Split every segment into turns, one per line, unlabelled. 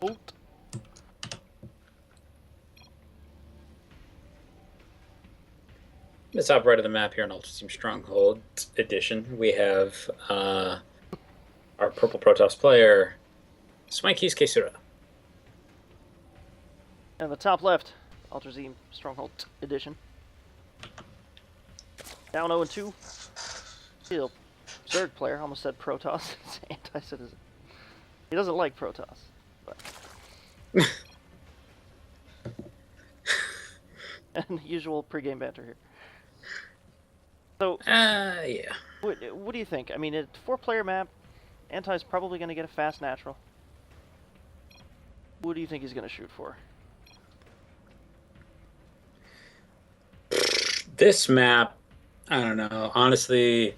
Ult.
The top right of the map here in Ultra Team Stronghold Edition, we have our purple Protoss player, Smikey's Caesura.
And the top left, Ultrazine Stronghold Edition. Down 0-2. Still, Zerg player, almost said Protoss. It's Anticitizen. He doesn't like Protoss, but... and usual pregame banter here. So,
yeah.
What do you think? I mean, it's a 4-player map. Anti's probably going to get a fast natural. What do you think he's going to shoot for?
This map, I don't know. Honestly,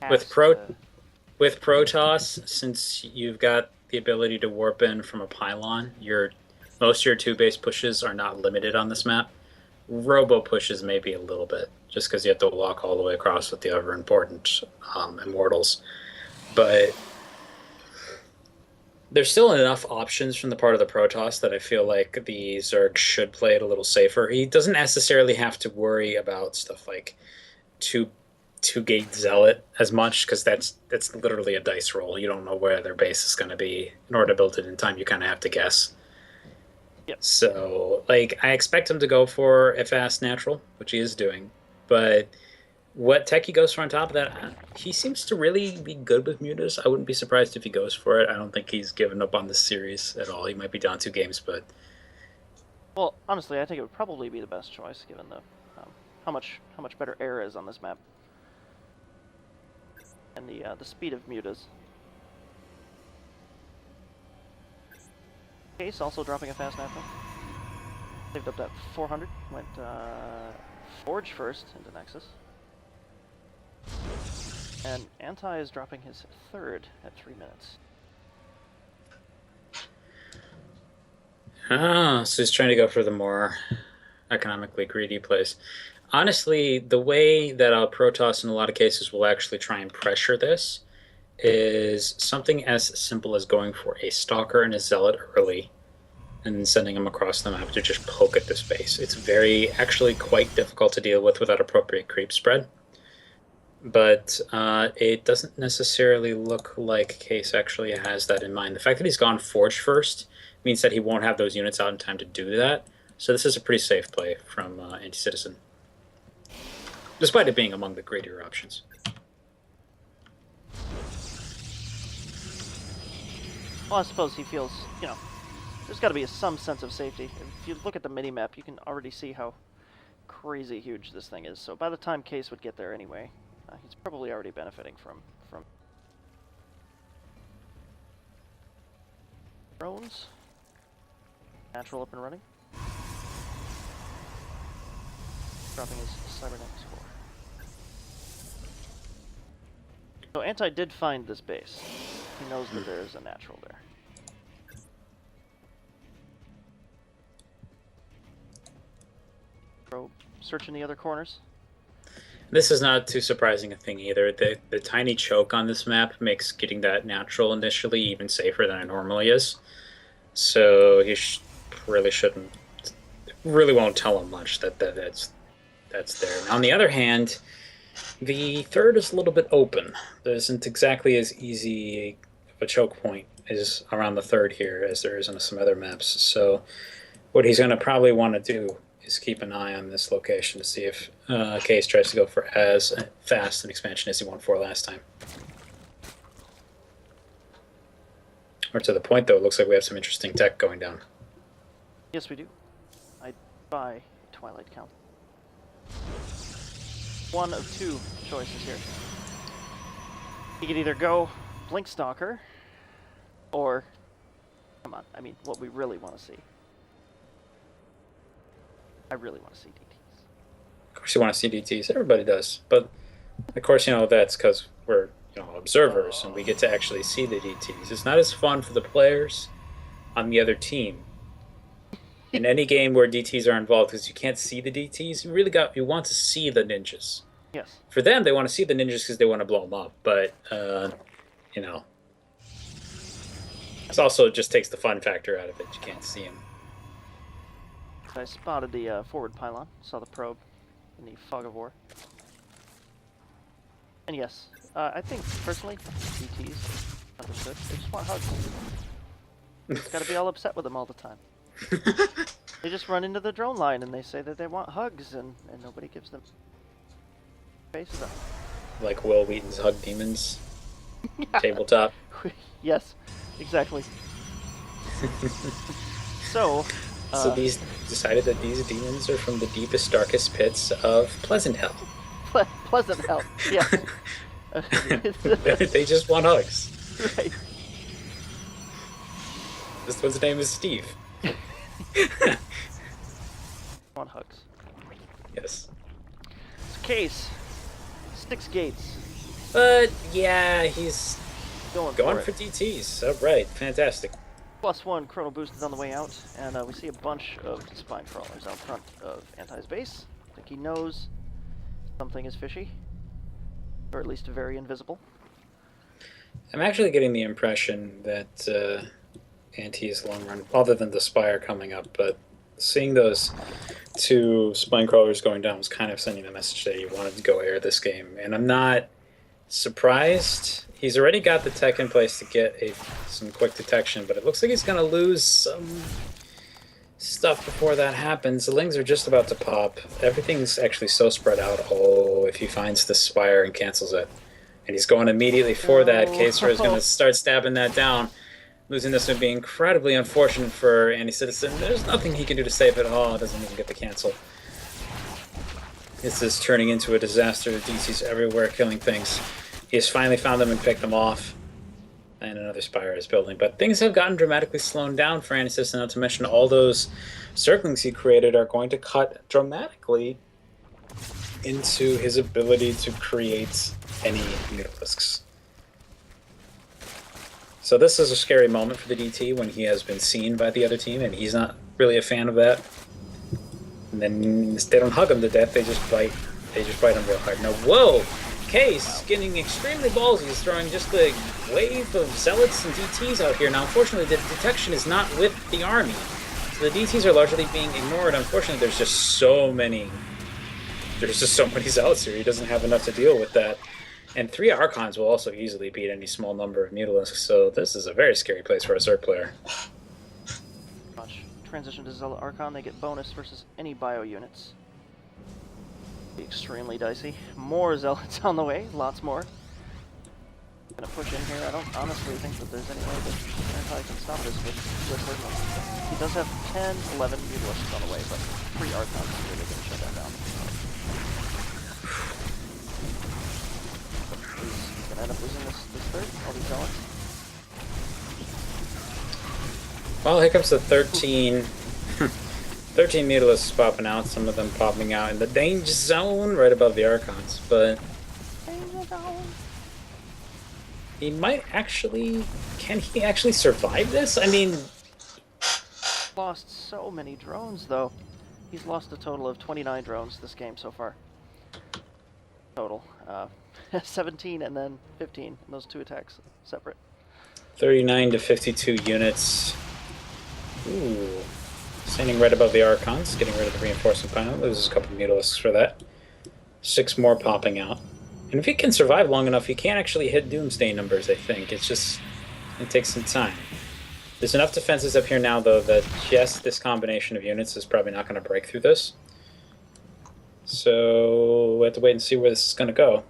with Protoss, since you've got the ability to warp in from a pylon, most of your 2-base pushes are not limited on this map. Robo pushes maybe a little bit, just because you have to walk all the way across with the other important immortals. But there's still enough options from the part of the Protoss that I feel like the Zerg should play it a little safer. He doesn't necessarily have to worry about stuff like two-gate Zealot as much, because that's literally a dice roll. You don't know where their base is going to be. In order to build it in time, you kind of have to guess.
Yep.
So, like, I expect him to go for a fast natural, which he is doing. But what tech he goes for on top of that, he seems to really be good with mutas. I wouldn't be surprised if he goes for it. I don't think he's given up on this series at all. He might be down 2 games, but...
Well, honestly, I think it would probably be the best choice, given the how much better air is on this map. And the speed of mutas. Case also dropping a fast natural. Saved up that 400. Went Forge first into Nexus. And Anti is dropping his 3rd at 3 minutes.
So he's trying to go for the more economically greedy plays. Honestly, the way that Protoss in a lot of cases will actually try and pressure this is something as simple as going for a Stalker and a Zealot early and then sending them across the map to just poke at this base. It's actually quite difficult to deal with without appropriate creep spread. But it doesn't necessarily look like Case actually has that in mind. The fact that he's gone Forge first means that he won't have those units out in time to do that. So this is a pretty safe play from Anticitizen, despite it being among the greater options.
Well, I suppose he feels, there's got to be some sense of safety. If you look at the mini-map, you can already see how crazy huge this thing is. So by the time Case would get there anyway, he's probably already benefiting from drones. Natural up and running. Dropping his Cybernetics 4. So Anti did find this base. He knows that there is a natural there. Probe searching the other corners.
This is not too surprising a thing either. The tiny choke on this map makes getting that natural initially even safer than it normally is. So he really won't tell him much that's there. Now, on the other hand, the 3rd is a little bit open. There isn't exactly as easy of a choke point as around the 3rd here as there is on some other maps. So what he's going to probably want to do is keep an eye on this location to see if Case tries to go for as fast an expansion as he went for last time. Or to the point, though, it looks like we have some interesting tech going down.
Yes, we do. I buy Twilight Count. One of 2 choices here. He could either go Blink Stalker, or, come on, I mean, what we really want to see. I really want to see DTs.
Of course you want to see DTs. Everybody does. But, of course, that's because we're observers and we get to actually see the DTs. It's not as fun for the players on the other team. In any game where DTs are involved, because you can't see the DTs, you want to see the ninjas.
Yes.
For them, they want to see the ninjas because they want to blow them up. But,
And
This also just takes the fun factor out of it. You can't see him.
I spotted the forward pylon, saw the probe in the fog of war. And yes, I think, personally, DTs, understood, they just want hugs. Just gotta be all upset with them all the time. They just run into the drone line and they say that they want hugs, and nobody gives them faces up.
Like Will Wheaton's Hug Demons tabletop.
Yes, exactly. So
These decided that these demons are from the deepest, darkest pits of Pleasant Hell.
Pleasant Hell, yeah.
They just want hugs.
Right.
This one's name is Steve.
Want hugs.
Yes.
It's Case. 6 gates.
But yeah, he's
Going
for
it.
DTs. All right, fantastic.
+1 chrono boost is on the way out, and we see a bunch of spine crawlers out front of Anti's base. I think he knows something is fishy, or at least very invisible.
I'm actually getting the impression that Anti is long run, other than the Spire coming up, but seeing those 2 spine crawlers going down was kind of sending the message that he wanted to go air this game, and I'm not surprised. He's already got the tech in place to get some quick detection, but it looks like he's going to lose some stuff before that happens. The Lings are just about to pop. Everything's actually so spread out. Oh, if he finds the Spire and cancels it. And he's going immediately for that. Caesura is going to start stabbing that down. Losing this would be incredibly unfortunate for Anticitizen. There's nothing he can do to save it. Oh, it doesn't even get the cancel. This is turning into a disaster. The DC's everywhere killing things. He has finally found them and picked them off. And another Spire is building. But things have gotten dramatically slowed down for Anticitizen, not to mention all those circlings he created are going to cut dramatically into his ability to create any Mutalisks. So this is a scary moment for the DT when he has been seen by the other team, and he's not really a fan of that. And then they don't hug him to death, they just bite. They just bite him real hard. Now, whoa! Case getting extremely ballsy. He's throwing just a wave of Zealots and DTs out here. Now, unfortunately, the detection is not with the army. So the DTs are largely being ignored. Unfortunately, there's just so many Zealots here. He doesn't have enough to deal with that. And 3 Archons will also easily beat any small number of Mutalisks, so this is a very scary place for a Zerg player.
Transition to Zealot Archon, they get bonus versus any bio units. Be extremely dicey. More Zealots on the way, lots more. Gonna push in here. I don't honestly think that there's any way that Anti can stop this with Signal. He does have 10, 11 Mutalisks on the way, but 3 Archons is really gonna shut that down. He's gonna end up losing this third, all these Zealots.
Well, here comes the 13 Mutalisks popping out, some of them popping out in the danger zone right above the Archons, but he might actually, can he actually survive this? I mean,
lost so many drones though. He's lost a total of 29 drones this game so far. Total. 17 and then 15 in those 2 attacks separate.
39 to 52 units. Ooh. Standing right above the Archons, getting rid of the reinforcement pylon. Loses a couple of Mutalisks for that. 6 more popping out. And if he can survive long enough, he can actually hit Doomsday numbers, I think. It's just, it takes some time. There's enough defenses up here now, though, that just this combination of units is probably not going to break through this. So we have to wait and see where this is going to go.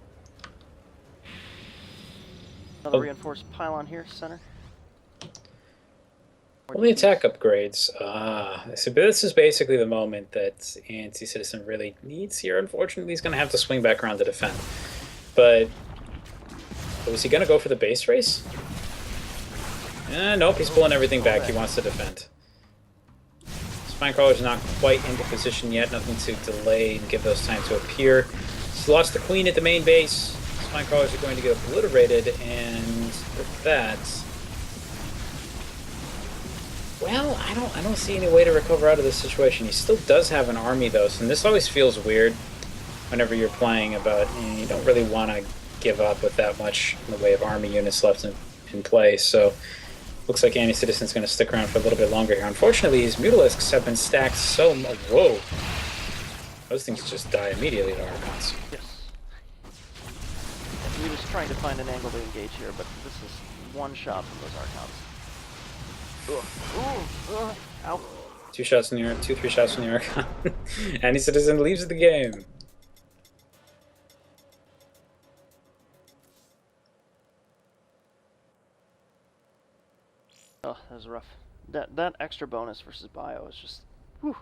Another reinforced pylon here, center.
Only attack upgrades. So this is basically the moment that Anticitizen really needs here. Unfortunately, he's going to have to swing back around to defend. But was he going to go for the base race? Nope, he's pulling everything back. He wants to defend. Spinecrawler's not quite into position yet. Nothing to delay and give those time to appear. He's lost the queen at the main base. Spinecrawlers are going to get obliterated, and with that, well, I don't see any way to recover out of this situation. He still does have an army though, so this always feels weird whenever you're playing about, you don't really want to give up with that much in the way of army units left in play. So Looks like Anticitizen's going to stick around for a little bit longer here. Unfortunately, these Mutalisks have been stacked so much. Whoa. Those things just die immediately to Archons.
Yes. He was trying to find an angle to engage here, but this is one shot from those Archons. Ugh. Ooh. Ugh. Ow.
2 shots from the Archon, 2, 3 shots from the Archon. Anticitizen leaves the game.
Oh, that was rough. That extra bonus versus bio is just, whew.